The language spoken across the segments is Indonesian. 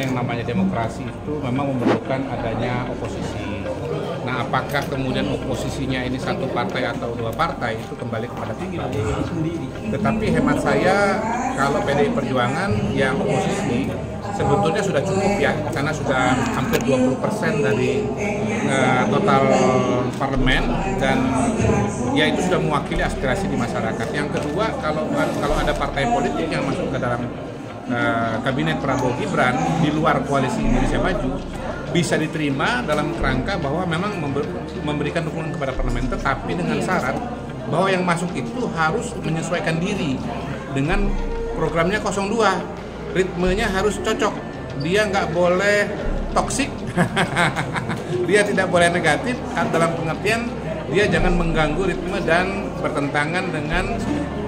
yang namanya demokrasi itu memang memerlukan adanya oposisi. Nah, apakah kemudian oposisinya ini satu partai atau dua partai itu kembali kepada kita. Tetapi hemat saya kalau PDI Perjuangan yang oposisi sebetulnya sudah cukup ya, karena sudah hampir 20% dari total parlemen, dan ya itu sudah mewakili aspirasi di masyarakat. Yang kedua, kalau ada partai politik yang masuk ke dalam kabinet Prabowo Gibran di luar koalisi Indonesia Maju, bisa diterima dalam kerangka bahwa memang memberikan dukungan kepada parlemen, tetapi dengan syarat bahwa yang masuk itu harus menyesuaikan diri dengan programnya 02. Ritmenya harus cocok, dia nggak boleh toksik, dia tidak boleh negatif, dalam pengertian dia jangan mengganggu ritme dan bertentangan dengan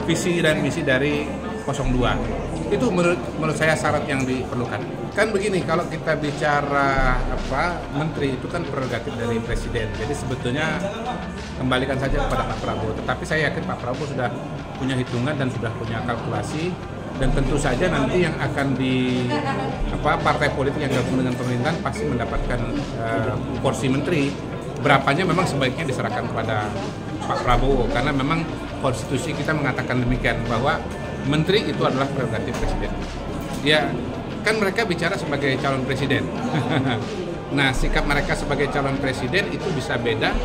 visi dan misi dari 02. Itu menurut saya syarat yang diperlukan. Kan begini, kalau kita bicara menteri itu kan prerogatif dari presiden. Jadi sebetulnya kembalikan saja kepada Pak Prabowo. Tetapi saya yakin Pak Prabowo sudah punya hitungan dan sudah punya kalkulasi, dan tentu saja nanti yang akan partai politik yang gabung dengan pemerintahan pasti mendapatkan porsi menteri. Berapanya memang sebaiknya diserahkan kepada Pak Prabowo, karena memang konstitusi kita mengatakan demikian, bahwa menteri itu adalah prerogatif presiden. Ya, kan mereka bicara sebagai calon presiden. Nah, sikap mereka sebagai calon presiden itu bisa beda,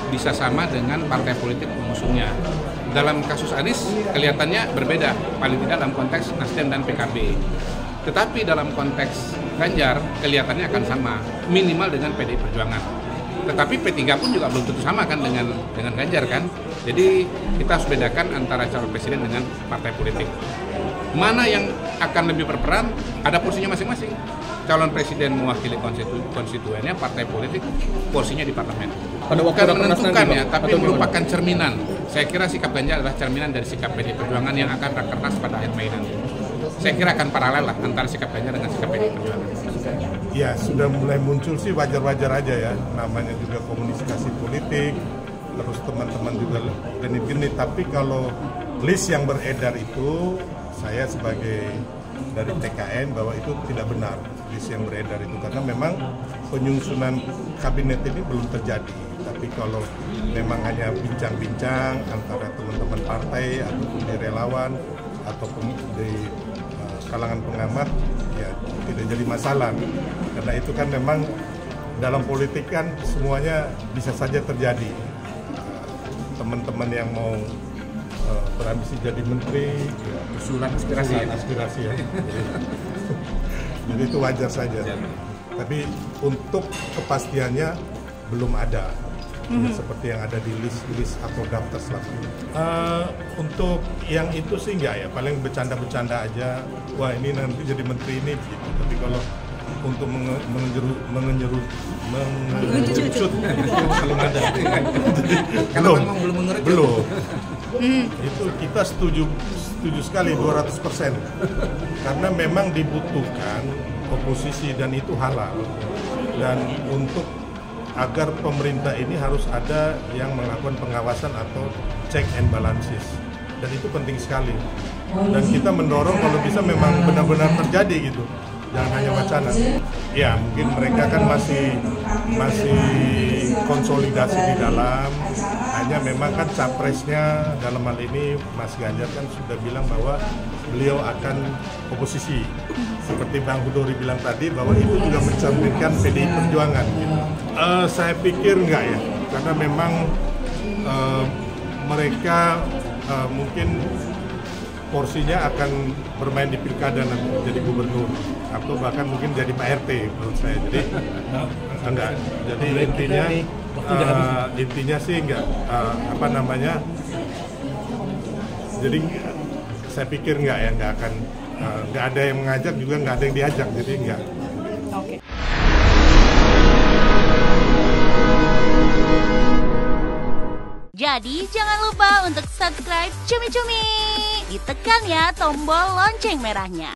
bisa sama dengan partai politik pengusungnya. Dalam kasus Anies kelihatannya berbeda, paling tidak dalam konteks Nasdem dan PKB. Tetapi dalam konteks Ganjar kelihatannya akan sama, minimal dengan PDI Perjuangan. Tetapi P3 pun juga belum tentu sama kan dengan Ganjar kan. Jadi kita harus bedakan antara calon presiden dengan partai politik. Mana yang akan lebih berperan, ada porsinya masing-masing. Calon presiden mewakili konstituennya, partai politik porsinya di parlemen. Bukan menentukan ya, tapi merupakan cerminan. Saya kira sikap Ganjar adalah cerminan dari sikap PDI Perjuangan yang akan rakernas pada akhir Mei nanti. Saya kira akan paralel lah antara sikap Ganjar dengan sikap PDI Perjuangan. Ya, sudah mulai muncul sih, wajar-wajar aja ya. Namanya juga komunikasi politik, terus teman-teman juga genit-genit. Tapi kalau list yang beredar itu, saya sebagai dari TKN bahwa itu tidak benar, list yang beredar itu, karena memang penyusunan kabinet ini belum terjadi. Tapi kalau memang hanya bincang-bincang antara teman-teman partai ataupun di relawan ataupun di kalangan pengamat, ya tidak jadi masalah, karena itu kan memang dalam politik kan semuanya bisa saja terjadi. Teman-teman yang mau berambisi jadi menteri, ya, usulan aspirasi ya. Jadi itu wajar saja. Tapi untuk kepastiannya belum ada. Seperti yang ada di list atau daftar selama ini. Untuk yang itu sih enggak ya, paling bercanda-bercanda aja. Wah, ini nanti jadi menteri ini gitu. Tapi kalau untuk mengerucut itu belum ada. Belum. Itu kita setuju sekali 200%. Karena memang dibutuhkan oposisi dan itu halal. Dan untuk agar pemerintah ini harus ada yang melakukan pengawasan atau check and balances, dan itu penting sekali. Dan kita mendorong kalau bisa memang benar-benar terjadi gitu, jangan hanya wacana. Ya mungkin mereka kan masih konsolidasi di dalam, hanya memang kan capresnya dalam hal ini Mas Ganjar kan sudah bilang bahwa beliau akan oposisi. Seperti Bang Hudori bilang tadi bahwa itu juga mencerminkan PDI Perjuangan gitu. Saya pikir enggak ya, karena memang mereka mungkin porsinya akan bermain di pilkada nanti jadi gubernur atau bahkan mungkin jadi Pak RT menurut saya. Jadi enggak. Jadi intinya sih enggak jadi saya pikir enggak ya, nggak ada yang mengajak juga nggak ada yang diajak, jadi enggak. Oke. Jadi jangan lupa untuk subscribe Cumi Cumi. Ditekan ya tombol lonceng merahnya.